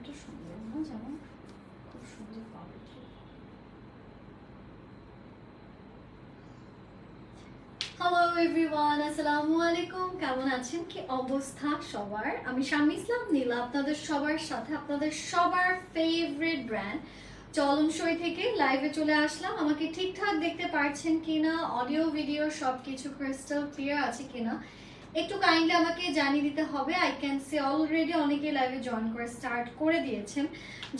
কালারটা সুন্দর না, যেমন খুব সুন্দর কোয়ালিটি। হ্যালো এভরিওয়ান, আসসালামু আলাইকুম। কেমন আছেন, কি অবস্থা সবার? আমি শাম্মী ইসলাম নীলা আপনাদের সবার সাথে আপনাদের সবার ফেভারিট ব্র্যান্ড চলন সই থেকে লাইভে চলে আসলাম। আমাকে ঠিকঠাক দেখতে পারছেন কিনা, অডিও ভিডিও সবকিছু ক্রিস্টাল ক্লিয়ার আছে কিনা একটু কাইন্ডলি আমাকে জানিয়ে দিতে হবে। আই ক্যান সি অলরেডি অনেকে লাইভে জয়েন করে স্টার্ট করে দিয়েছেন।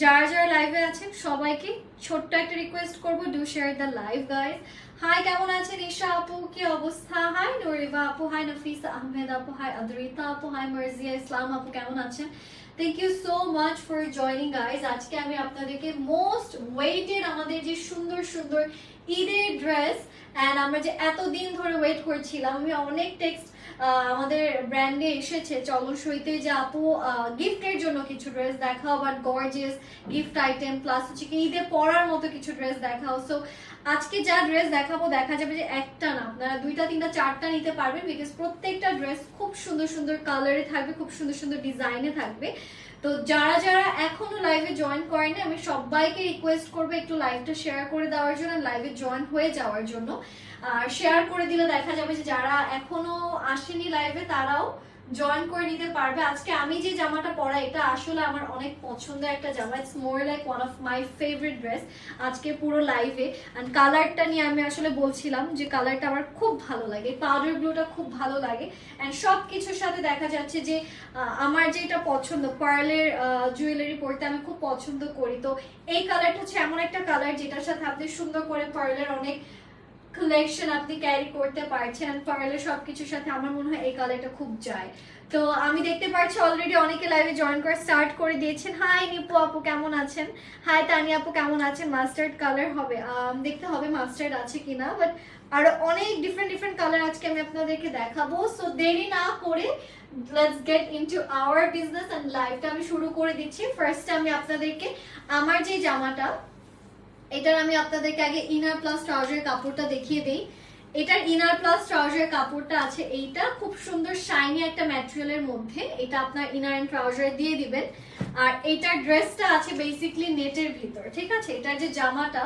যারা যারা লাইভে আছেন সবাইকে ছোট্ট একটা রিকোয়েস্ট করবো, do share the live guys. Hi, কেমন আছেন ঈশা আপু, কি অবস্থা? হাই নরিবা আপু, হাই নফিসা আহমেদ আপু, হাই আদ্রিতা আপু, হাই মার্জিয়া ইসলাম আপু, কেমন আছেন? Thank you so much for joining guys. আজকে আমি আপনাদেরকে মোস্ট ওয়েটেড আমাদের যে সুন্দর সুন্দর ঈদের ড্রেস, অ্যান্ড আমরা যে এতদিন ধরে ওয়েট করছিলাম, আমি অনেক টেক্সট আমাদের ব্র্যান্ডে এসেছে চলন সইতে যে আপু গিফটের জন্য কিছু ড্রেস দেখাও, but gorgeous gift item plus হচ্ছে কি ঈদে পরার মতো কিছু ড্রেস দেখাও। সো আজকে যা ড্রেস দেখাবো দেখা যাবে যে একটা না, আপনারা দুইটা তিনটা চারটা নিতে পারবেন, বিকজ প্রত্যেকটা ড্রেস খুব সুন্দর সুন্দর কালারে থাকবে, খুব সুন্দর সুন্দর ডিজাইনে থাকবে। তো যারা যারা এখনো লাইভে জয়েন করেনি, আমি সবাইকে রিকোয়েস্ট করবো একটু লাইভটা শেয়ার করে দেওয়ার জন্য, লাইভে জয়েন হয়ে যাওয়ার জন্য। আর শেয়ার করে দিলে দেখা যাবে যে যারা এখনো আসেনি লাইভে তারাও জয়েন করে নিতে পারবে। আজকে আমি যে জামাটা পরা, এটা আসলে আমার অনেক পছন্দের একটা জামা। It's more like one of my favourite dress আজকে পুরো লাইভে। অ্যান্ড কালারটা নিয়ে আমি আসলে বলছিলাম যে কালারটা আমার খুব ভালো লাগে, পাউডার ব্লুটা খুব ভালো লাগে। অ্যান্ড সব কিছুর সাথে দেখা যাচ্ছে যে আমার যেটা পছন্দ, পার্লের জুয়েলারি পরতে আমি খুব পছন্দ করি। তো এই কালারটা হচ্ছে এমন একটা কালার যেটার সাথে আপনি সুন্দর করে পার্লের অনেক কালেকশন আপনি ক্যারি করতে পারছেন। এন্ড পার্লের সবকিছুর সাথে আমার মনে হয় এই কালারটা খুব যায়। তো আমি দেখতে পাচ্ছি অলরেডি অনেকে লাইভে জয়েন করে স্টার্ট করে দিয়েছেন। হাই নিপু আপু, কেমন আছেন? হাই তানিয়া আপু, কেমন আছেন? মাস্টার্ড কালার হবে, দেখতে হবে মাস্টার্ড আছে কিনা, বাট আরো অনেক ডিফারেন্ট ডিফারেন্ট কালার আজকে আমি আপনাদেরকে দেখাবো। সো দেরি না করে let's get into our business and লাইভটা আমি শুরু করে দিচ্ছি। ফার্স্ট আমি আপনাদেরকে আমার যে জামাটা, এটার আমি আপনাদেরকে আগে ইনার প্লাস ট্রাউজারের কাপড়টা দেখিয়ে দেই। এটার ইনার প্লাস ট্রাউজারের কাপড়টা আছে, এইটা খুব সুন্দর শাইনি একটা ম্যাটেরিয়ালের মধ্যে, এটা আপনার ইনার এন্ড ট্রাউজারে দিয়ে দিবেন। আর এটার ড্রেসটা আছে বেসিক্যালি নেটের ভিতর, ঠিক আছে? এটার যে জামাটা,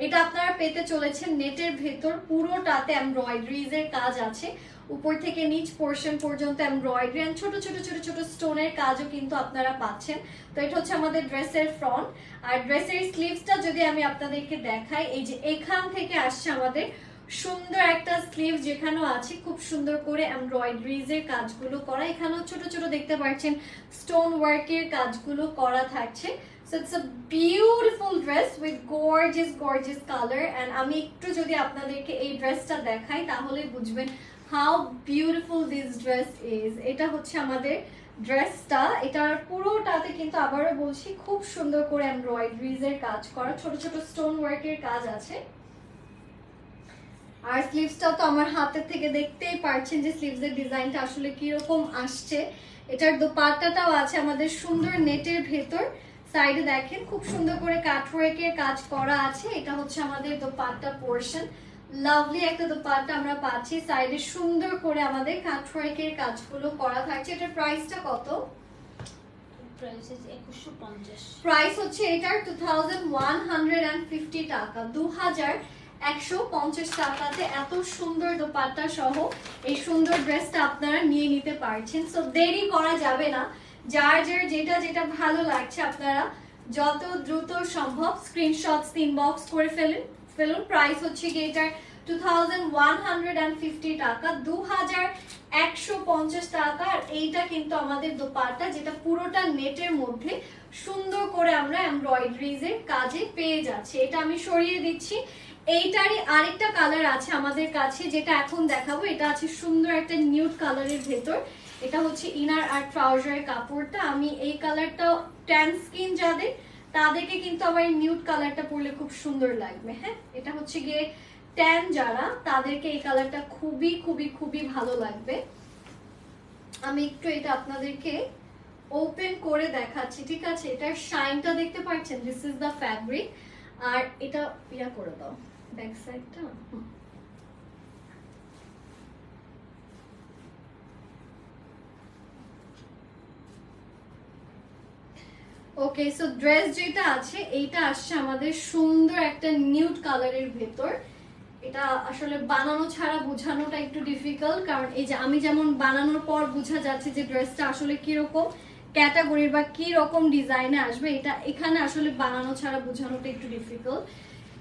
এটা আপনারা পেতে চলেছেন নেটের ভেতর, পুরোটাতে এমব্রয়ডারিজ এর কাজ আছে, উপর থেকে নিচ পোর্শন পর্যন্ত এমব্রয়ডারি এন্ড ছোট ছোট ছোট ছোট স্টোনের কাজও কিন্তু আপনারা পাচ্ছেন। তো এটা হচ্ছে আমাদের ড্রেসের ফ্রন্ট। আর ড্রেসের স্লিভসটা যদি আমি আপনাদেরকে দেখাই, এই যে এখান থেকে আসছে আমাদের সুন্দর একটা স্লিভ, যেখানেও আছে খুব সুন্দর করে এমব্রয়ডারিজ এর কাজগুলো করা, এখানেও ছোট ছোট দেখতে পাচ্ছেন স্টোন ওয়ার্কের কাজগুলো করা থাকছে। So it's a beautiful dress with gorgeous color, and আমি একটু যদি আপনাদেরকে এই ড্রেসটা দেখাই তাহলে বুঝবেন how beautiful this dress is. এটা হচ্ছে আমাদের ড্রেসটা, এটার পুরোটাতে কিন্তু আবারও বলছি খুব সুন্দর করে এমব্রয়ডারিজ এর কাজ করা, ছোট ছোট স্টোন ওয়ার্কের কাজ আছে। আর স্লিভসটা তো আমার হাতের থেকে দেখতেই পারছেন যে স্লিভসের ডিজাইনটা আসলে কিরকম আসছে। এটার দোপাট্টাটাও আছে আমাদের সুন্দর নেটের ভেতর, সাইডে দেখেন খুব সুন্দর করে কাটওয়ার্কের কাজ করা আছে। এটা হচ্ছে আমাদের দোপাট্টা পোর্শন, লাভলি একটা দোপাট্টা আমরা পাচ্ছি, সাইডে সুন্দর করে আমাদের কাটওয়ার্কের কাজগুলো করা থাকছে। এটার প্রাইসটা কত? প্রাইস হচ্ছে এটার 2150 টাকা, 2150 টাকাতে এত সুন্দর দোপাট্টা সহ এই সুন্দর ড্রেসটা আপনারা নিয়ে নিতে পারছেন। সো দেরি করা যাবে না, যার যার যেটা যেটা ভালো লাগছে আপনারা যত দ্রুত সম্ভব স্ক্রিনশটস ইনবক্স করে ফেলুন। প্রাইস হচ্ছে কি এটার 2150 টাকা, 2150 টাকা। আর এইটা কিন্তু আমাদের দোপাট্টা, যেটা পুরোটা নেটের মধ্যে সুন্দর করে আমরা এমব্রয়ডারিজ এর কাজে পেয়ে যাচ্ছি। এটা আমি সরিয়ে দিচ্ছি। এইটারই আরেকটা কালার আছে আমাদের কাছে, যেটা এখন দেখাবো। এটা আছে সুন্দর একটা নিউড কালারের ভেতর, এটা হচ্ছে ইনার আর ট্রাউজারের কাপড়টা। আমি এই কালারটা ট্যান স্কিন যাদের, তাদেরকে কিন্তু আমার এই নিউড কালারটা পরলে খুব সুন্দর লাগবে। হ্যাঁ, এটা হচ্ছে গিয়ে ট্যান যারা, তাদেরকে এই কালারটা খুবই খুবই খুবই ভালো লাগবে। আমি একটু এটা আপনাদেরকে ওপেন করে দেখাচ্ছি, ঠিক আছে? এটার শাইনটা দেখতে পাচ্ছেন, দিস ইজ দ্য ফ্যাব্রিক। আর এটা ইয়া করে দাও ব্যাক সাইডটা। ওকে, সো ড্রেস যেটা আছে এইটা আসছে আমাদের সুন্দর একটা নিউড কালারের ভেতর। এটা আসলে বানানো ছাড়া বোঝানোটা একটু ডিফিকাল্ট, কারণ এই যে আমি যেমন বানানোর পর বোঝা যাচ্ছে যে ড্রেসটা আসলে কিরকম ক্যাটাগরির বা কি রকম ডিজাইনে আসবে, এটা এখানে আসলে বানানো ছাড়া বোঝানোটা একটু ডিফিকাল্ট।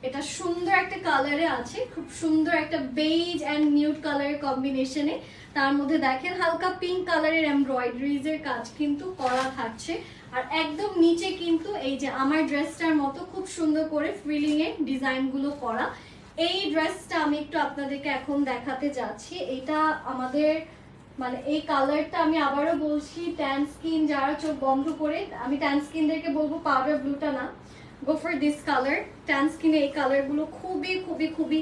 এটা সুন্দর একটা কালারে আছে, খুব সুন্দর একটা বেজ অ্যান্ড নিউড কালারের কম্বিনেশনে। তার মধ্যে দেখেন হালকা পিঙ্ক কালারের এমব্রয়ডারিজ এর কাজ কিন্তু করা থাকছে। আর একদম নিচে কিন্তু এই যে আমার ড্রেসটার মতো খুব সুন্দর করে ফ্রিলিং এর ডিজাইন গুলো করা। এই ড্রেসটা আমি একটু আপনাদেরকে এখন দেখাতে যাচ্ছি। এটা আমাদের মানে এই কালারটা আমি আবারও বলছি, ট্যান স্কিন যারা চোখ বন্ধ করে, আমি ট্যান স্কিনদেরকে বলবো পাউডার ব্লুটা না, go for this colour. Tan স্কিনে এই কালারগুলো খুবই খুবই খুবই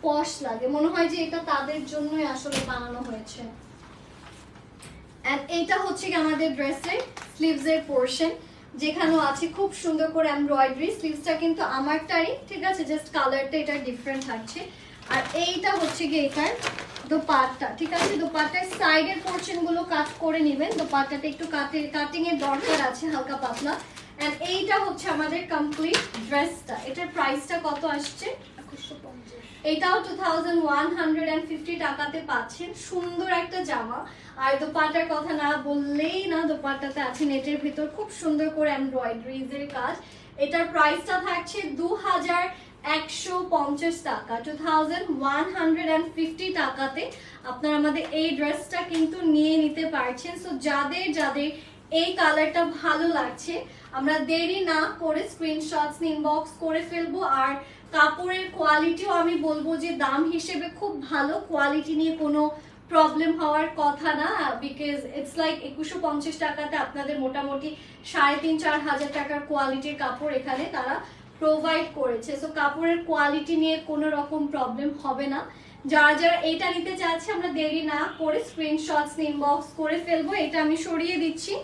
পশ লাগে, মনে হয় যে এটা তাদের জন্যই আসলে বানানো হয়েছে। এন্ড এইটা হচ্ছে কি আমাদের ড্রেসের স্লিভস এর পোরশন, যেখানেও আছে খুব সুন্দর করে এমব্রয়ডারি। স্লিভসটা কিন্তু আমারটারই, ঠিক আছে, জাস্ট কালারটা এটা ডিফারেন্ট থাকছে। আর এইটা হচ্ছে কি এটার দোপাট্টা, ঠিক আছে, দোপাট্টার সাইডের পোরশন গুলো কাট করে নেবেন, দোপাট্টাটা একটু কাটিং এর দরকার আছে হালকা পাতলা। এন্ড এইটা হচ্ছে আমাদের কমপ্লিট ড্রেসটা। এটার প্রাইসটা কত আসছে? এটাও 2150 টাকাতে পাচ্ছেন। সুন্দর একটা জামা। আর দোপাট্টার কথা না বললেই না, দোপাট্টাতে আছে নেটের ভিতর খুব সুন্দর করে এমব্রয়ডারিজ এর কাজ। এটার প্রাইসটা থাকছে 2150 টাকা, 2150 টাকাতে আপনারা আমাদের এই ড্রেসটা কিন্তু নিয়ে নিতে পারছেন। সো যাদের যাদের এই কালারটা ভালো লাগছে, আমরা দেরি না করে স্ক্রিনশটস ইনবক্স করে ফেলবো। আর কাপড়ের কোয়ালিটিও আমি বলবো যে দাম হিসেবে খুব ভালো, কোয়ালিটি নিয়ে কোনো প্রবলেম হওয়ার কথা না, বিকজ ইটস লাইক 2150 টাকাতে আপনাদের মোটামুটি 3500-4000 টাকার কোয়ালিটির কাপড় এখানে তারা প্রোভাইড করেছে। সো কাপড়ের কোয়ালিটি নিয়ে কোনো রকম প্রবলেম হবে না। যারা যারা এটা নিতে চাচ্ছে, আমরা দেরি না করে স্ক্রিনশটস ইনবক্স করে ফেলবো। এটা আমি সরিয়ে দিচ্ছি।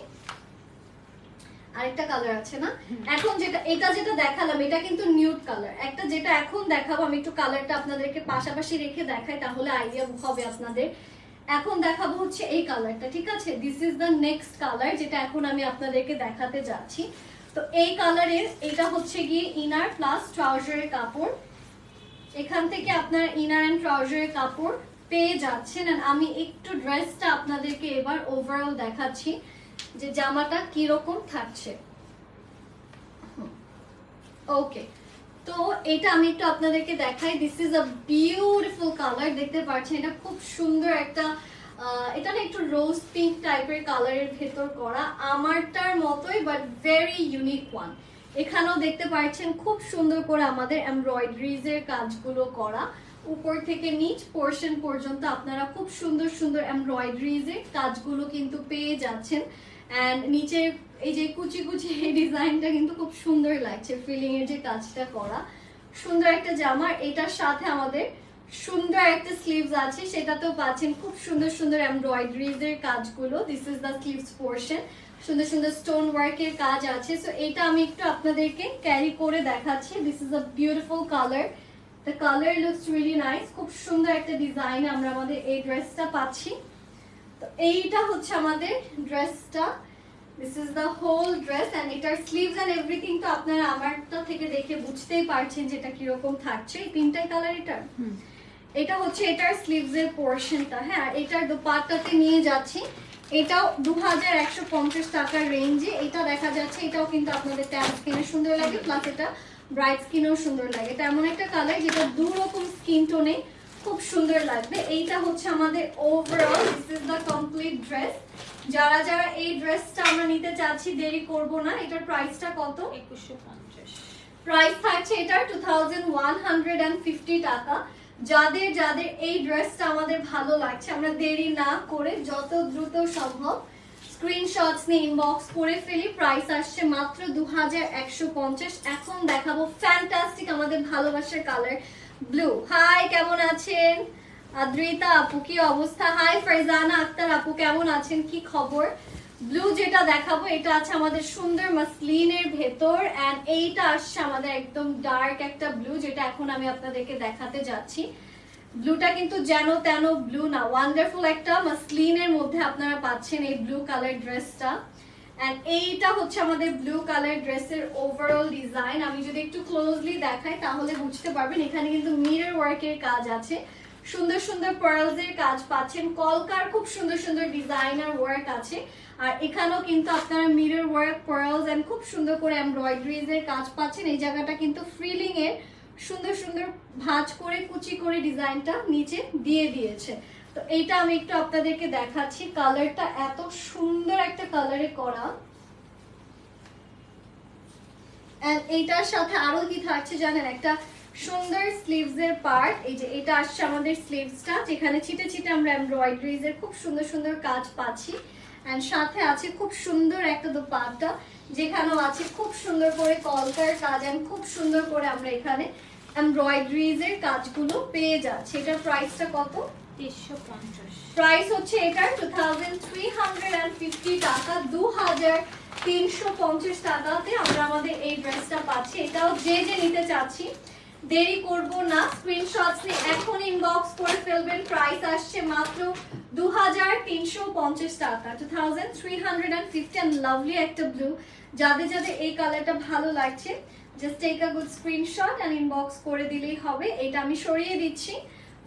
আরেকটা কালার আছে না, এখন এটা যেটা দেখালাম এটা কিন্তু নিউড কালার। একটা যেটা এখন দেখাবো, আমি একটু কালারটা আপনাদেরকে পাশাপাশি রেখে দেখাই, তাহলে আইডিয়া হবে আপনাদের। এখন দেখাবো হচ্ছে এই কালারটা, ঠিক আছে, this is the next colour যেটা এখন আমি আপনাদেরকে দেখাতে যাচ্ছি। তো এই কালারের এটা হচ্ছে গিয়ে ইনার প্লাস ট্রাউজারের কাপড়। এখান থেকে আপনার ইনার এন্ড ট্রাউজারের কাপড় পেয়ে যাচ্ছেন। আর আমি একটু ড্রেসটা আপনাদেরকে এবার ওভারঅল দেখাচ্ছি যে জামাটা কি রকম থাকছে। ওকে, তো এটা আমি একটু আপনাদেরকে দেখাই। This is a beautiful colour, দেখতে পাচ্ছেন এটা খুব সুন্দর একটা এটা না একটু রোজ পিঙ্ক টাইপের কালারের ভেতর করা, আমারটার মতোই বাট ভেরি ইউনিক ওয়ান। এখানেও দেখতে পাচ্ছেন খুব সুন্দর করে আমাদের এমব্রয়ডারিজ এর কাজগুলো করা, উপর থেকে নিচ পোর্শন পর্যন্ত আপনারা খুব সুন্দর সুন্দর এমব্রয়ডারিজ এর কাজগুলো কিন্তু পেয়ে যাচ্ছেন। এন্ড নিচে এই যে কুচি কুচি এই ডিজাইনটা কিন্তু খুব সুন্দর লাগছে, ফিলিং এর যে কাজটা করা, সুন্দর একটা জামা। এটার সাথে আমাদের সুন্দর একটা স্লিভস আছে, সেটাতেও পাচ্ছেন খুব সুন্দর সুন্দর এমব্রয়ডারিজ এর কাজগুলো। This is the sleeves portion, সুন্দর সুন্দর স্টোন ওয়ার্কের কাজ আছে। সো এটা আমি একটু আপনাদেরকে ক্যারি করে দেখাচ্ছি। This is a beautiful colour, the colour looks really nice. খুব সুন্দর একটা ডিজাইন আমরা আমাদের এই ড্রেসটা পাচ্ছি। তো এইটা হচ্ছে আমাদের ড্রেসটা, this is the whole dress. And এটার স্লিভস এন্ড এভরিথিং তো আপনারা আমারটা থেকে দেখে বুঝতেই পারছেন যেটা কিরকম থাকছে। এই তিনটাই কালার এটার। এটা হচ্ছে এটার স্লিভস এর পোর্শনটা। হ্যাঁ, এটার দোপাট্টাতে নিয়ে যাচ্ছি, এটাও 2150 টাকার রেঞ্জে। এটা দেখা যাচ্ছে এটাও কিন্তু আপনাদের ট্যান স্কিনে সুন্দর লাগে, প্লাস এটা ব্রাইট স্কিনেও সুন্দর লাগে। এটা এমন একটা কালার যেটা দু রকম স্কিন টোনে খুব সুন্দর লাগবে। এইটা হচ্ছে আমাদের overall, this is the complete dress. যারা যারা এই ড্রেসটা আমরা নিতে চাচ্ছি দেরি করব না। এটার প্রাইসটা কত? 2150 প্রাইস থাকছে এটার 2150 টাকা। যাদের যাদের এই ড্রেসটা আমাদের ভালো লাগছে, আমরা দেরি না করে যত দ্রুত সম্ভব স্ক্রিনশটস নিয়ে ইনবক্স করে ফেলি। প্রাইস আসছে মাত্র 2150। এখন দেখাবো ফ্যান্টাস্টিক আমাদের ভালোবাসার কালার ব্লু। হাই, কেমন আছেন আদ্রিতা আপু, কি অবস্থা? হাই ফারজানা আক্তার আপু, কেমন আছেন, কি খবর? ব্লু যেটা দেখাবো এটা আছে আমাদের সুন্দর মাসলিনের ভেতর। এন্ড এইটা আসছে আমাদের একদম ডার্ক একটা ব্লু, যেটা এখন আমি আপনাদেরকে দেখাতে যাচ্ছি। ব্লুটা কিন্তু যেন তেন ব্লু না, ওয়ান্ডারফুল একটা মাসলিনের মধ্যে আপনারা পাচ্ছেন এই ব্লু কালার ড্রেসটা। এন্ড এইটা হচ্ছে আমাদের ব্লু কালার ড্রেসের ওভারঅল ডিজাইন। আমি যদি একটু ক্লোজলি দেখাই তাহলে বুঝতে পারবেন এখানে কিন্তু মিরর ওয়ার্কের কাজ আছে, সুন্দর সুন্দর পার্লস এর কাজ পাচ্ছেন, কলকার খুব সুন্দর সুন্দর ডিজাইনার ওয়ার্ক আছে। আর এখানেও কিন্তু আপনারা মিরর ওয়ার্ক, পার্লস এন্ড খুব সুন্দর করে এমব্রয়ডারিজ এর কাজ পাচ্ছেন। এই জায়গাটা কিন্তু ফ্রিলিং এর সুন্দর সুন্দর ভাঁজ করে কুচি করে ডিজাইনটা নিচে দিয়ে দিয়েছে। তো এইটা আমি একটু আপনাদেরকে দেখাচ্ছি, কালারটা এত সুন্দর একটা কালারে করা। এন্ড এইটার সাথে আরো কি থাকছে জানেন, একটা সুন্দর স্লিভস এর পার্ট। এই যে এটা আসছে আমাদের স্লিভসটা, যেখানে ছিটে ছিটে আমরা এমব্রয়ডারিজ এর খুব সুন্দর সুন্দর কাজ পাচ্ছি। এন্ড সাথে আছে খুব সুন্দর একটা দোপাট্টা, যেখানেও আছে খুব সুন্দর করে কলকার কাজ এন্ড খুব সুন্দর করে আমরা এখানে এমব্রয়ডারিজ এর কাজগুলো পেয়ে যাচ্ছি। এটার প্রাইসটা কত? 350। প্রাইস হচ্ছে এটার 2350 টাকা, 2350 টাকাতে আমরা আমাদের এই ড্রেসটা পাচ্ছি। এটাও যে যে নিতে চাচ্ছি দেরি করব না, স্ক্রিনশটস নিয়ে এখন ইনবক্স করে ফেলবেন। প্রাইস আসছে মাত্র 2350 টাকা, 2350। এন্ড লাভলি একটা ব্লু, যাদের যাদের এই কালারটা ভালো লাগছে just take a good screenshot and inbox করে দিলেই হবে। এটা আমি সরিয়ে দিচ্ছি।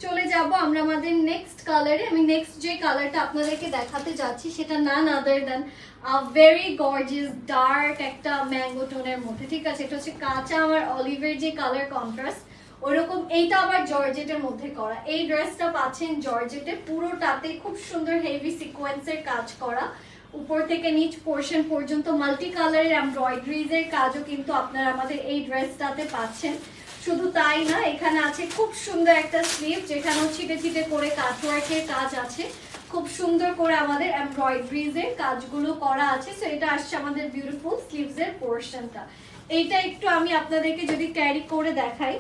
চলে যাব আমরা আমাদের নেক্সট কালারে। আমি নেক্সট যে কালারটা আপনাদেরকে দেখাতে যাচ্ছি সেটা none other than very gorgeous dark একটা ম্যাঙ্গো টোনের মধ্যে, ঠিক আছে? এটা হচ্ছে কাঁচা আর অলিভের যে কালার কন্ট্রাস্ট ওরকম, এইটা আবার জর্জেটের মধ্যে করা। এই ড্রেসটা পাচ্ছেন জর্জেটে, পুরোটাতে খুব সুন্দর হেভি সিকোয়েন্সের কাজ করা, উপর থেকে নিচ পোর্শন পর্যন্ত মাল্টি কালারের এমব্রয়ডারিজ এর কাজও কিন্তু আপনারা আমাদের এই ড্রেসটাতে পাচ্ছেন। শুধু তাই না, এখানে আছে খুব সুন্দর একটা স্লিভ, যেখানে ছিটে ছিটে করে কাটওয়ার্কের কাজ আছে, খুব সুন্দর করে আমাদের এমব্রয়ডারিজ এর কাজগুলো করা আছে। সো এটা আসছে আমাদের বিউটিফুল স্লিভস এর পোরশনটা। এইটা একটু আমি আপনাদেরকে যদি ক্যারি করে দেখাই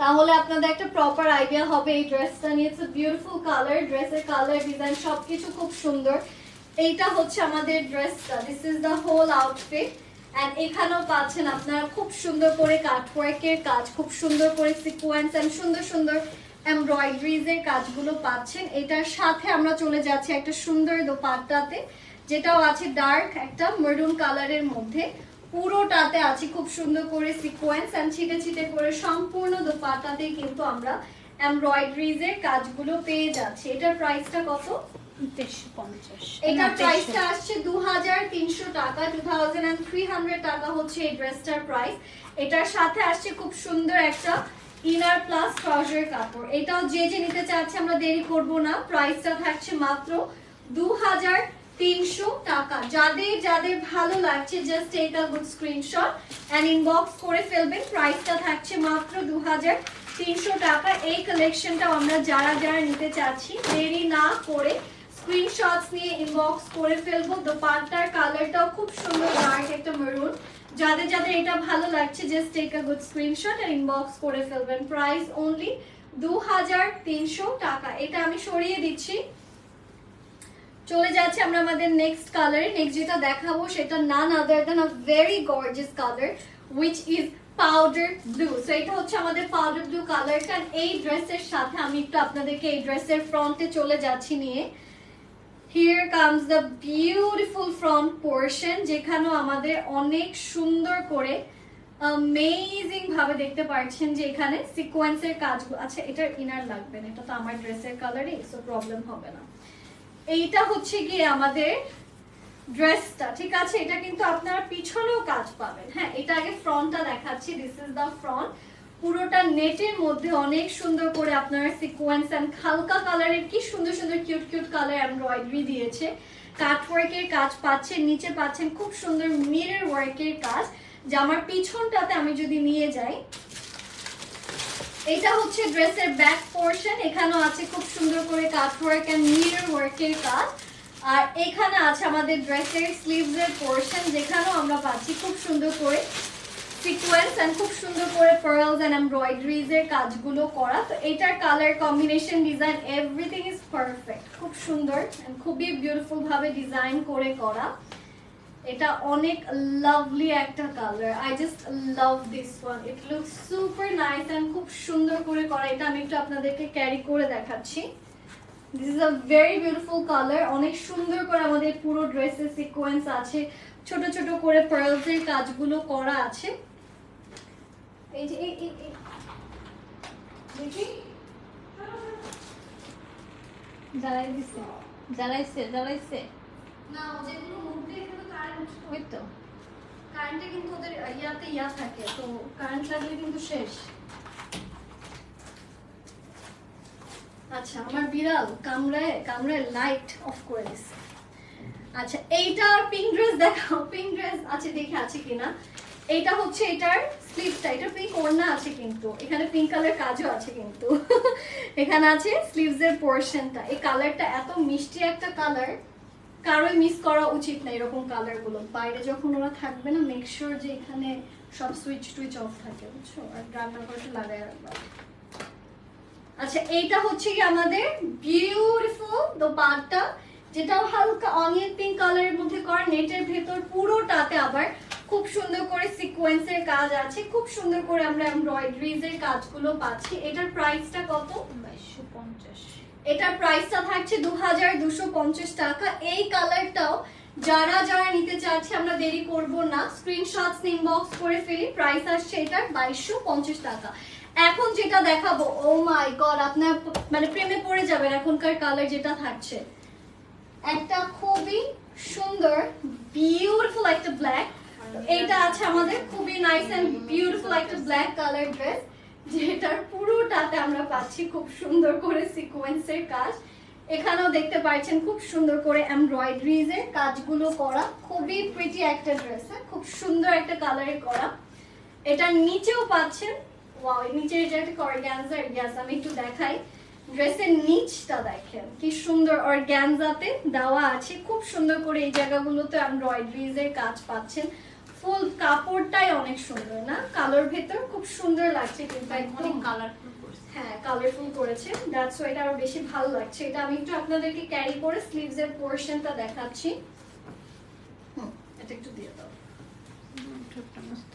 তাহলে আপনাদের একটা প্রপার আইডিয়া হবে এই ড্রেসটা নিয়ে। ইটস আ বিউটিফুল কালার, ড্রেসের কালার ডিজাইন সবকিছু খুব সুন্দর। এইটা হচ্ছে আমাদের ড্রেসটা, this is the whole outfit. And এখানেও পাচ্ছেন আপনারা খুব সুন্দর করে কাটওয়ার্কের কাজ, খুব সুন্দর করে সিকোয়েন্স এন্ড সুন্দর সুন্দর এমব্রয়ডারিজ এর কাজগুলো পাচ্ছেন। এটার সাথে আমরা চলে যাচ্ছি একটা সুন্দর দোপাট্টাতে, যেটাও আছে ডার্ক একটা মেরুন কালারের মধ্যে। পুরোটাতে আছে খুব সুন্দর করে সিকোয়েন্স এন্ড ছিটে ছিটে করে সম্পূর্ণ দোপাট্টাতে কিন্তু আমরা এমব্রয়ডারিজ এর কাজগুলো পেয়ে যাচ্ছি। এটার প্রাইসটা কত? 2350। এটার প্রাইসটা আসছে 2300 টাকা, 2300 টাকা হচ্ছে এই ড্রেসটার প্রাইস। এটার সাথে আসছে খুব সুন্দর একটা ইনার প্লাস ট্রাউজার কাপড়। এটাও যে যে নিতে চাচ্ছে আমরা দেরি করব না, প্রাইসটা থাকছে মাত্র 2300 টাকা। যাদের যাদের ভালো লাগছে just take a good screenshot and inbox করে ফেলবেন। প্রাইসটা থাকছে মাত্র 2300 টাকা। এই কালেকশনটাও আমরা যারা যারা নিতে চাচ্ছি দেরি না করে স্ক্রিনশটস নিয়ে ইনবক্স করে ফেলবো। দোপাট্টার কালারটাও খুব সুন্দর ডার্ক একটা মেরুন। যাদের যাদের এটা ভালো লাগছে just take a good screenshot আর ইনবক্স করে ফেলবেন। প্রাইস অনলি 2300 টাকা। এটা আমি সরিয়ে দিচ্ছি। চলে যাচ্ছে আমরা আমাদের নেক্সট কালারে। নেক্সট যেটা দেখাবো সেটা none other than a very gorgeous colour which is powder blue. So এটা হচ্ছে আমাদের পাউডার ব্লু কালারটা। এই ড্রেসের সাথে আমি একটু আপনাদেরকে এই ড্রেসের ফ্রন্টে চলে যাচ্ছি নিয়ে। Here comes the beautiful front portion, যেখানেও আমাদের অনেক সুন্দর করে অ্যামেজিং ভাবে দেখতে পাচ্ছেন যে এখানে সিকোয়েন্সের কাজগুলো আছে। এটার ইনার লাগবে না, এটা তো আমার ড্রেসের কালারই, সো প্রবলেম হবে না। এইটা হচ্ছে গিয়ে আমাদের ড্রেসটা, ঠিক আছে? এটা কিন্তু আপনারা পিছনেও কাজ পাবেন। হ্যাঁ, এটা আগে ফ্রন্টটা দেখাচ্ছি। This is the front. পুরোটা নেটের মধ্যে অনেক সুন্দর করে আপনারা সিকোয়েন্স এন্ড হালকা কালারের কি সুন্দর সুন্দর কিউট কিউট কালার এমব্রয়ডারি দিয়েছে, কাটওয়ার্কের কাজ পাচ্ছেন, নিচে পাচ্ছেন খুব সুন্দর মিরর ওয়ার্কের কাজ। জামার পিছনটাতে আমি যদি নিয়ে যাই, এটা হচ্ছে ড্রেসের ব্যাক পোরশন। এখানেও আছে খুব সুন্দর করে কাটওয়ার্ক এন্ড মিরর ওয়ার্কের কাজ। আর এখানে আছে আমাদের ড্রেসের স্লিভস এর পোরশন, যেখানেও আমরা পাচ্ছি খুব সুন্দর করে সিকোয়েন্স এন্ড খুব সুন্দর করে পার্লস এন্ড এমব্রয়ডারিজ এর কাজগুলো করা। তো এটার colour combination, design, everything is perfect. খুব সুন্দর এন্ড খুবই বিউটিফুল ভাবে ডিজাইন করে করা। এটা অনেক লাভলি একটা colour. I just love this one, it looks super nice and খুব সুন্দর করে করা। এটা আমি একটু আপনাদেরকে ক্যারি করে দেখাচ্ছি। This is a very beautiful colour. অনেক সুন্দর করে আমাদের পুরো ড্রেসের সিকোয়েন্স আছে, ছোট ছোট করে পার্লসের কাজগুলো করা আছে। এই যে এই দেখি জ্বালাইছে না, যেগুলো মুখে এখানে কারেন্ট, ওই তো কারেন্টে কিন্তু ওদের ইয়া থাকে, তো কারেন্ট লাগলে কিন্তু শেষ। আচ্ছা, আমার বিড়াল কামড়ায় লাইট অফ করে দিচ্ছে। আচ্ছা, এইটা পিঙ্ক ড্রেস দেখাও। পিঙ্ক ড্রেস আছে, দেখে আছে কিনা। এইটা হচ্ছে এটার স্লিভসটা, এটা পিঙ্ক ওড়না আছে, কিন্তু এখানে পিঙ্ক কালার কাজও আছে, কিন্তু এখানে আছে স্লিভসের পোরশনটা। এই কালারটা এত মিষ্টি একটা কালার, কারোই মিস করা উচিত না এরকম কালারগুলো। বাইরে যখন ওরা থাকবে না, মেক শিওর যে এখানে সব সুইচ টুইচ অফ থাকে, বুঝছো, আর রান্না করতে লাগায় রাখবা। আচ্ছা, এইটা হচ্ছে কি আমাদের বিউটিফুল দোপাট্টা, যেটাও হালকা অনিয়ন পিঙ্ক কালারের মধ্যে করা, নেটের ভেতর পুরোটাতে আবার খুব সুন্দর করে সিকোয়েন্সের কাজ আছে, খুব সুন্দর করে আমরা এমব্রয়ডারিজ এর কাজগুলো পাচ্ছি। এটার প্রাইসটা কত? 2250। এটার প্রাইসটা থাকছে 2250 টাকা। এই কালারটাও যারা যারা নিতে চাচ্ছে, আমরা দেরি করব না, স্ক্রিনশটস ইনবক্স করে ফেলি। প্রাইস আসছে এটার 2250 টাকা। এখন যেটা দেখাবো, ও মাই গড, আপনার মানে প্রেমে পড়ে যাবেন এখনকার কালার যেটা থাকছে। একটা খুবই সুন্দর বিউটিফুল একটা ব্ল্যাক, এইটা আছে আমাদের খুবই নাইস এন্ড বিউটিফুল একটা ব্ল্যাক কালার ড্রেস, যেটার পুরোটাতে আমরা পাচ্ছি খুব সুন্দর করে সিকোয়েন্সের কাজ। এখানেও দেখতে পাচ্ছেন খুব সুন্দর করে এমব্রয়ডারিজ এর কাজগুলো করা, খুবই প্রিটি একটা ড্রেস, খুব সুন্দর একটা কালারে করা। এটার নিচেও পাচ্ছেন, ওয়াও, নিচে এটা একটা অর্গানজা। ইয়াস, আমি একটু দেখাই। ড্রেসের নিচটা দেখেন কি সুন্দর অর্গানজাতে দেওয়া আছে, খুব সুন্দর করে এই জায়গাগুলোতে এমব্রয়ডারিজ এর কাজ পাচ্ছেন। ফুল কাপড়টাই অনেক সুন্দর না, কালোর ভেতর খুব সুন্দর লাগছে, কিন্তু অনেক কালারফুল করছে। হ্যাঁ, কালারফুল করেছে, দ্যাটস ওয়াই এটা আরো বেশি ভালো লাগছে। এটা আমি একটু আপনাদেরকে ক্যারি করে স্লিভস এর পোরশনটা দেখাচ্ছি। এটা একটু দিয়ে দাও। ঠোঁটটা মস্ত।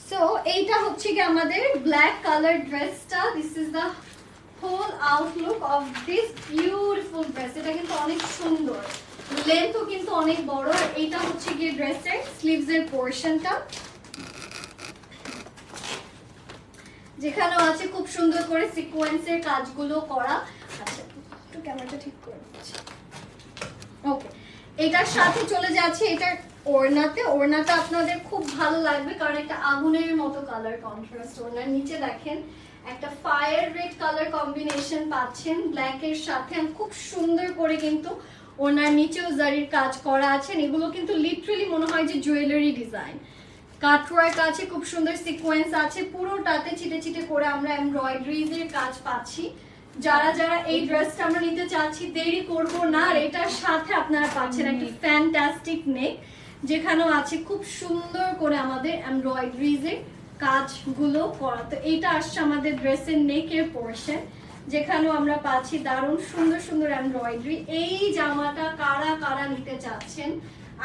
সো এইটা হচ্ছে কি আমাদের ব্ল্যাক কালার ড্রেসটা। This is the whole outlook of this beautiful dress. এটা কিন্তু অনেক সুন্দর, লেন্থও কিন্তু অনেক বড়। আর এইটা হচ্ছে গিয়ে ড্রেসের স্লিভস এর পোরশনটা, যেখানেও আছে খুব সুন্দর করে সিকোয়েন্সের কাজগুলো করা। আচ্ছা, একটু ক্যামেরাটা ঠিক করে দিচ্ছি। ওকে, এটার সাথে চলে যাচ্ছে এটার ওড়নাতে। ওড়নাটা আপনাদের খুব ভালো লাগবে, কারণ একটা আগুনের মতো কালার কন্ট্রাস্ট। ওড়নার নিচে দেখেন একটা ফায়ার রেড কালার কম্বিনেশন পাচ্ছেন ব্ল্যাক এর সাথে, খুব সুন্দর করে কিন্তু ওড়নার নিচেও জারির কাজ করা আছে। এগুলো কিন্তু লিটারালি মনে হয় যে জুয়েলারি ডিজাইন। কাটওয়ার্ক আছে, খুব সুন্দর সিকোয়েন্স আছে, পুরোটাতে ছিটে ছিটে করে আমরা এমব্রয়ডারিজ এর কাজ পাচ্ছি। যারা যারা এই ড্রেসটা আমরা নিতে চাচ্ছি, দেরি করব না। আর এটার সাথে আপনারা পাচ্ছেন একটা ফ্যান্টাস্টিক নেক, যেখানেও আছে খুব সুন্দর করে আমাদের এমব্রয়ডারিজ এর কাজগুলো করা। তো এইটা আসছে আমাদের ড্রেসের নেকের পোরশন, যেখানেও আমরা পাচ্ছি দারুণ সুন্দর সুন্দর এমব্রয়ডারি। এই জামাটা কারা কারা নিতে চাচ্ছেন,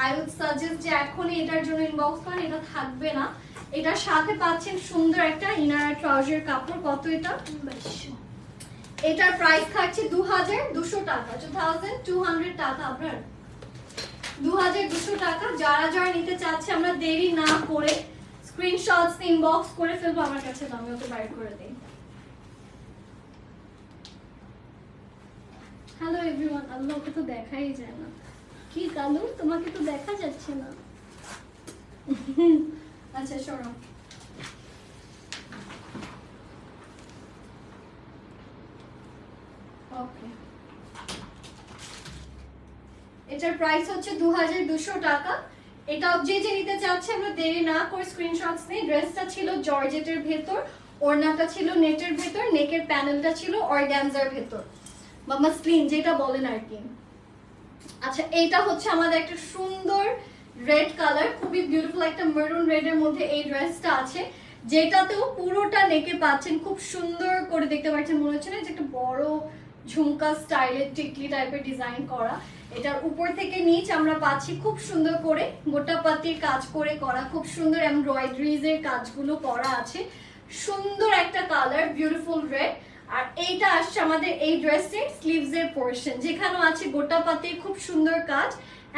আই উড সাজেস্ট যে এখনই এটার জন্য ইনবক্স করেন, এটা থাকবে না। এটার সাথে পাচ্ছেন সুন্দর একটা ইনার ট্রাউজার কাপড়। কত এটা? 2200। এটার প্রাইস থাকছে 2200 টাকা, 2200 টাকা। আপনার 2200 টাকা। যারা যারা নিতে চাচ্ছে, আমরা দেরি না করে স্ক্রিনশটস ইনবক্স করে ফেলবো। আমার কাছে দামি ওকে বাইর করে দেই। Hello everyone. আল্লাহ, ওকে তো দেখাই যায় না। কি কালু, তোমাকে তো দেখা যাচ্ছে না। আচ্ছা, শোনো, ওকে, এটার প্রাইস হচ্ছে 2200 টাকা। এটা যে যে নিতে চাচ্ছে, আমরা দেরি না করে স্ক্রিনশটস নেই। ড্রেসটা ছিল জর্জেটের ভেতর, ওড়নাটা ছিল নেটের ভেতর, নেকের প্যানেলটা ছিল অর্গানজার ভেতর বা মাসলিন যেটা বলেন আর কি। আচ্ছা, এইটা হচ্ছে আমাদের একটা সুন্দর রেড কালার, খুবই বিউটিফুল একটা মেরুন রেড এর মধ্যে এই ড্রেসটা আছে, যেটাতেও পুরোটা নেকে পাচ্ছেন খুব সুন্দর করে। দেখতে পাচ্ছেন, মনে হচ্ছে না যে একটা বড় ঝুমকা স্টাইলের টিকলি টাইপের ডিজাইন করা। এটার উপর থেকে নিচ আমরা পাচ্ছি খুব সুন্দর করে গোটা পাতির কাজ করে করা, খুব সুন্দর এমব্রয়ডারিজ এর কাজগুলো করা আছে। সুন্দর একটা কালার, বিউটিফুল রেড। আর এইটা আসছে আমাদের এই ড্রেসের স্লিভস এর পোরশন, যেখানে আছে গোটা পাতির খুব সুন্দর কাজ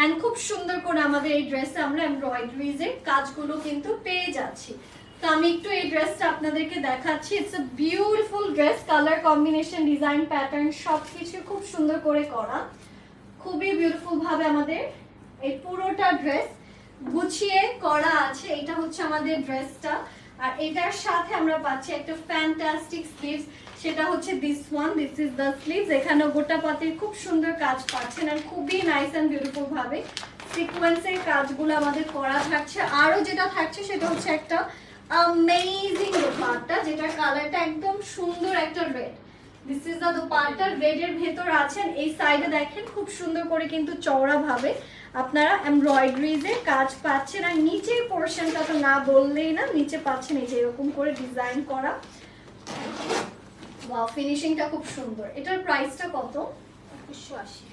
এন্ড খুব সুন্দর করে আমাদের এই ড্রেসে আমরা এমব্রয়ডারিজ এর কাজগুলো কিন্তু পেয়ে যাচ্ছি। তো আমি একটু এই ড্রেসটা আপনাদেরকে দেখাচ্ছি। It's a beautiful dress, colour combination, design pattern সবকিছু খুব সুন্দর করে করা, খুবই বিউটিফুল ভাবে আমাদের এই পুরোটা ড্রেস গুছিয়ে করা আছে। এটা হচ্ছে আমাদের ড্রেসটা। আর এটার সাথে আমরা পাচ্ছি একটা ফ্যান্টাস্টিক স্লিভস, সেটা হচ্ছে this one, this is the sleeves. এখানে গোটা পাতির খুব সুন্দর কাজ পাচ্ছেন আর খুবই নাইস এন্ড বিউটিফুল ভাবে সিকোয়েন্সের কাজগুলো আমাদের করা থাকছে। আরো যেটা থাকছে সেটা হচ্ছে একটা অ্যামেজিং দোপাট্টা, যেটার কালারটা একদম সুন্দর একটা red. This is the dupatta, red এর ভেতর আছেন। এই সাইডে দেখেন খুব সুন্দর করে কিন্তু চওড়া ভাবে আপনারা এমব্রয়ডারিজ এর কাজ পাচ্ছেন। আর নিচের পোরশনটা তো না বললেই না, নিচে পাচ্ছেন এই যে এরকম করে ডিজাইন করা। ওয়াও, ফিনিশিংটা খুব সুন্দর। এটার প্রাইসটা কত? 2180।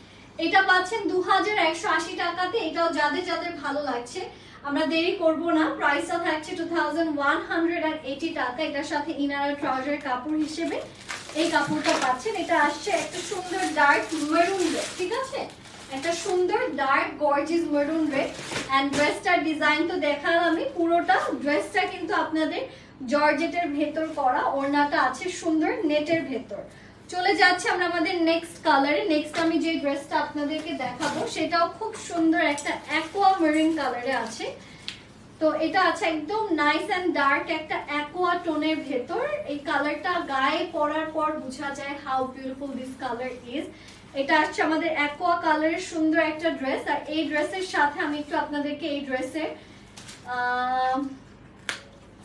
এটা পাচ্ছেন 2180 টাকাতে। এটাও যাদের যাদের ভালো লাগছে, আমরা দেরি করব না, প্রাইসটা থাকছে 2180 টাকা। এটার সাথে ইনার ট্রাউজার কাপড় হিসেবে এই কাপড়টা পাচ্ছেন। এটা আসছে একটা সুন্দর ডার্ক মেরুন রেড, ঠিক আছে, একটা সুন্দর dark gorgeous maroon red. And ড্রেসটার ডিজাইন তো দেখালাম আমি, পুরোটা ড্রেসটা কিন্তু আপনাদের জর্জেটের ভেতর করা, ওড়নাটা আছে সুন্দর নেটের ভেতর। চলে যাচ্ছে আমরা আমাদের নেক্সট কালারে। নেক্সট আমি যে ড্রেসটা আপনাদেরকে দেখাবো সেটাও খুব সুন্দর একটা অ্যাকোয়া মেরিন কালারে আছে। তো এটা আছে একদম নাইস এন্ড ডার্ক একটা অ্যাকোয়া টোনের ভেতর। এই কালারটা গায়ে পরার পর বোঝা যায় how beautiful this colour is. এটা আসছে আমাদের অ্যাকোয়া কালারের সুন্দর একটা ড্রেস। আর এই ড্রেসের সাথে আমি একটু আপনাদেরকে এই ড্রেসের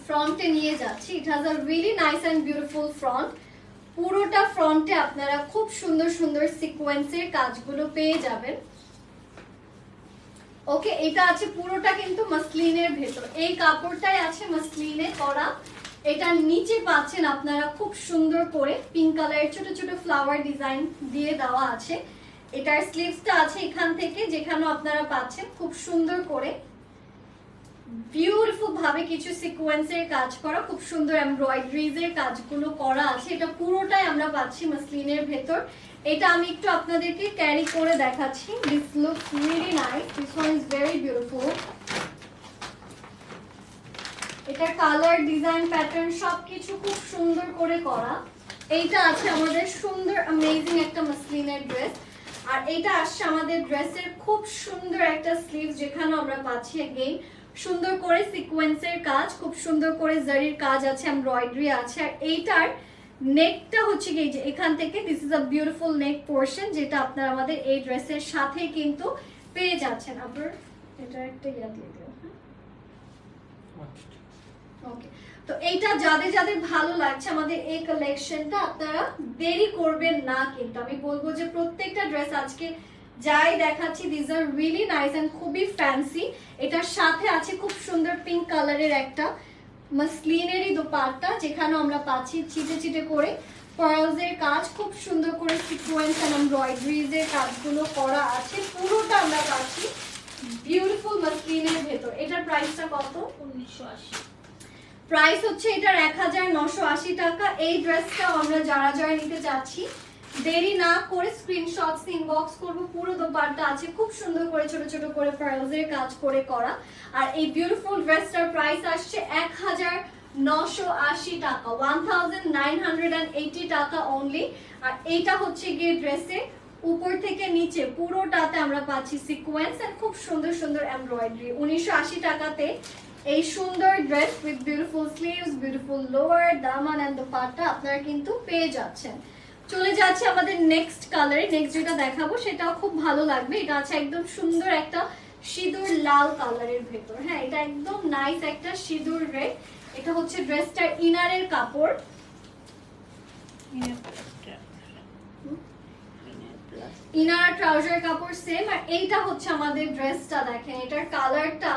ফ্রন্টে নিয়ে যাচ্ছি। It has a really nice and beautiful front. পুরোটা ফ্রন্টে আপনারা খুব সুন্দর সুন্দর সিকোয়েন্সের কাজগুলো পেয়ে যাবেন। ওকে, এটা আছে পুরোটা কিন্তু মাসলিনের ভেতর, এই কাপড়টাই আছে মাসলিনে করা। এটার নিচে পাচ্ছেন আপনারা খুব সুন্দর করে পিঙ্ক কালারের ছোট ছোট ফ্লাওয়ার ডিজাইন দিয়ে দেওয়া আছে। এটার স্লিভসটা আছে এখান থেকে, যেখানে আপনারা পাচ্ছেন খুব সুন্দর করে বিউটিফুল ভাবে কিছু সিকোয়েন্সের কাজ করা, খুব সুন্দর এমব্রয়ডারিজ এর কাজগুলো করা আছে। এটা পুরোটাই আমরা পাচ্ছি মাসলিনের ভেতর। এটা আমি একটু আপনাদেরকে ক্যারি করে দেখাচ্ছি। This looks really nice, this one is very beautiful. এটার কালার, ডিজাইন, প্যাটার্ন সবকিছু খুব সুন্দর করে করা। এইটা আছে আমাদের সুন্দর অ্যামেজিং একটা মাসলিনের ড্রেস। আর এইটা আসছে আমাদের ড্রেসের খুব সুন্দর একটা স্লিভ, যেখানে আমরা পাচ্ছি এগেইন সুন্দর করে সিকোয়েন্সের কাজ, খুব সুন্দর করে জারির কাজ আছে, এমব্রয়ডারি আছে। আর এইটার নেকটা হচ্ছে কি যে এখান থেকে this is a beautiful neck portion, যেটা আপনারা আমাদের এই ড্রেসের সাথে কিন্তু পেয়ে যাচ্ছেন। আবার এটা একটা ইয়া দিয়ে দিও। ওকে, তো এইটা যাদের যাদের ভালো লাগছে আমাদের এই কালেকশনটা, আপনারা দেরি করবেন না। কিন্তু আমি বলবো যে প্রত্যেকটা ড্রেস আজকে যাই দেখাচ্ছি this are really nice and খুবই ফ্যান্সি। এটার সাথে আছে খুব সুন্দর পিঙ্ক কালারের একটা মাসলিনেরই দোপাট্টা, যেখানে আমরা পাচ্ছি চিটে চিটে করে পার্লসের কাজ, খুব সুন্দর করে সিকোয়েন্স এন্ড এমব্রয়ডারিজ এর কাজগুলো করা আছে। পুরোটা আমরা পাচ্ছি বিউটিফুল মাসলিনের ভেতর। এটার প্রাইসটা কত? 1980। প্রাইস হচ্ছে এটার 1980 টাকা। এই ড্রেসটাও আমরা যারা যারা নিতে যাচ্ছি দেরি না করে স্ক্রিনশটস ইনবক্স করব। পুরো দোপাট্টা আছে খুব সুন্দর করে ছোট ছোট করে পার্লসের কাজ করে করা। আর এই বিউটিফুল ড্রেসটার প্রাইস আসছে 1980 টাকা, 1980 টাকা অনলি। আর এইটা হচ্ছে গিয়ে ড্রেসের উপর থেকে নিচে পুরোটাতে আমরা পাচ্ছি সিকোয়েন্স আর খুব সুন্দর সুন্দর এমব্রয়ডারি। 1980 টাকাতে এই সুন্দর dress with beautiful sleeves, beautiful lower, Daman and dupatta আপনারা কিন্তু পেয়ে যাচ্ছেন। চলে যাচ্ছে আমাদের নেক্সট কালারে। নেক্সট যেটা দেখাবো সেটাও খুব ভালো লাগবে। এটা আছে একদম সুন্দর একটা সিঁদুর লাল কালারের ভেতর। হ্যাঁ, এটা একদম নাইস একটা সিঁদুর রেড। এটা হচ্ছে ড্রেসটার ইনারের কাপড়। ইনার ট্রাউজার কাপড় সেম। আর এইটা হচ্ছে আমাদের ড্রেসটা। দেখেন এটার কালারটা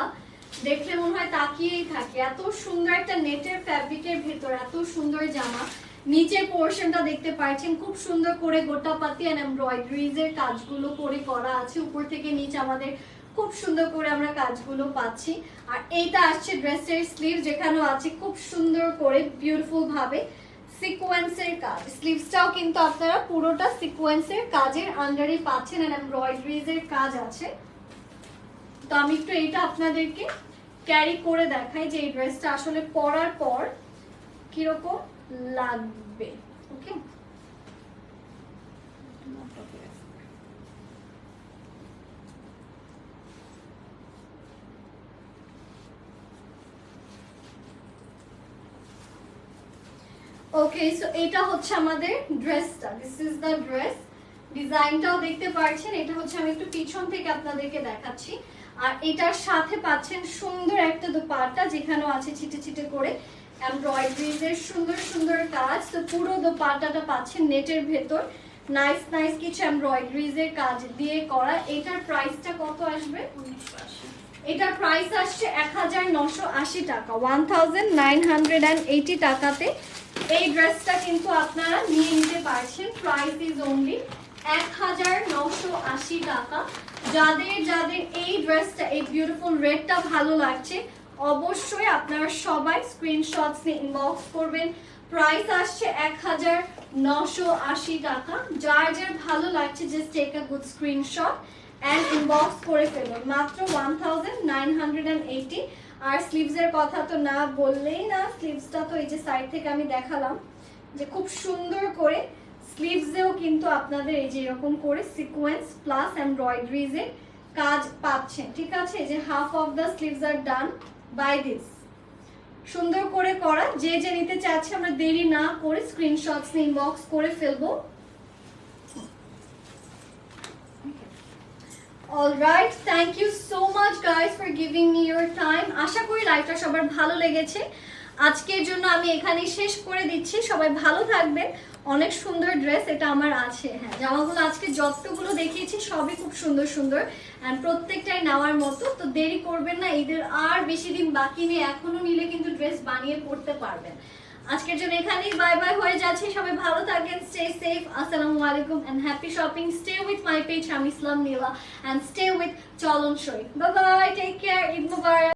দেখলে মনে হয় তাকিয়েই থাকে, এত সুন্দর একটা নেটের ফ্যাব্রিকের ভেতর এত সুন্দর জামা। নিচের পোর্শনটা দেখতে পাচ্ছেন খুব সুন্দর করে গোটাপাতি এন্ড এমব্রয়ডারিজ এর কাজগুলো করে করা আছে। উপর থেকে নিচে আমাদের খুব সুন্দর করে আমরা কাজগুলো পাচ্ছি। আর এইটা আসছে ড্রেসের স্লিভ, যেখানেও আছে খুব সুন্দর করে বিউটিফুল ভাবে সিকোয়েন্সের কাজ। স্লিভসটাও কিন্তু আপনারা পুরোটা সিকোয়েন্সের কাজের আন্ডারে পাচ্ছেন এন্ড এমব্রয়ডারিজ এর কাজ আছে। তো আমি একটু এইটা আপনাদেরকে ক্যারি করে দেখাই যে এই ড্রেসটা আসলে পরার পর কিরকম লাগবে। ওকে, ওকে, সো এটা হচ্ছে আমাদের ড্রেসটা। This is the dress. ডিজাইনটাও দেখতে পাচ্ছেন, এটা হচ্ছে আমি একটু পিছন থেকে আপনাদেরকে দেখাচ্ছি। আর এটার সাথে পাচ্ছেন সুন্দর একটা দোপাট্টা, যেখানেও আছে ছিটে ছিটে করে এমব্রয়ডারিজ এর সুন্দর সুন্দর কাজ। তো পুরো দোপাট্টাটা পাচ্ছেন নেটের ভেতর নাইস নাইস কিছু এমব্রয়ডারিজ এর কাজ দিয়ে করা। এটার প্রাইসটা কত আসবে? 1980। এটার প্রাইস আসছে 1980 টাকা, 1980 টাকাতে এই ড্রেসটা কিন্তু আপনারা নিয়ে নিতে পারছেন। প্রাইস ইজ অনলি 1980 টাকা। যাদের যাদের এই ড্রেসটা, এই বিউটিফুল রেডটা ভালো লাগছে, অবশ্যই আপনারা সবাই স্ক্রিনশটস নিয়ে ইনবক্স করবেন। প্রাইস আসছে 1980 টাকা। যার যার ভালো লাগছে just take a good screenshot and inbox করে ফেলুন। মাত্র 1980। আর স্লিভস এর কথা তো না বললেই না। স্লিভসটা তো এই যে সাইড থেকে আমি দেখালাম যে খুব সুন্দর করে স্লিভসেও কিন্তু আপনাদের এই যে এরকম করে সিকোয়েন্স প্লাস এমব্রয়ডারিজ এর কাজ পাচ্ছেন। ঠিক আছে, যে হাফ অফ দ্য স্লিভস আর ডান বাই দিস। সুন্দর করে করা। যে যে নিতে চাচ্ছে আমরা দেরি না করে স্ক্রিনশটস নিয়ে ইনবক্স করে ফেলবো। Alright, thank you so much guys for giving me your time. আশা করি লাইভটা সবার ভালো লেগেছে। আজকের জন্য আমি এখানেই শেষ করে দিচ্ছি। সবাই ভালো থাকবেন। অনেক সুন্দর ড্রেস এটা আমার আছে। হ্যাঁ, জামাগুলো আজকে যতগুলো দেখিয়েছি সবই খুব সুন্দর সুন্দর অ্যান্ড প্রত্যেকটাই নেওয়ার মতো। তো দেরি করবেন না, ঈদের আর বেশি দিন বাকি নেই। এখনো নিলে কিন্তু ড্রেস বানিয়ে পড়তে পারবেন। আজকের জন্য এখানেই বাই বাই হয়ে যাচ্ছে। সবাই ভালো থাকেন, স্টে সেফ, আসসালামু আলাইকুম and happy shopping. Stay with my page Shami Islam Nila and stay with Cholon Shoi. Bye bye, take care, Eid Mubarak.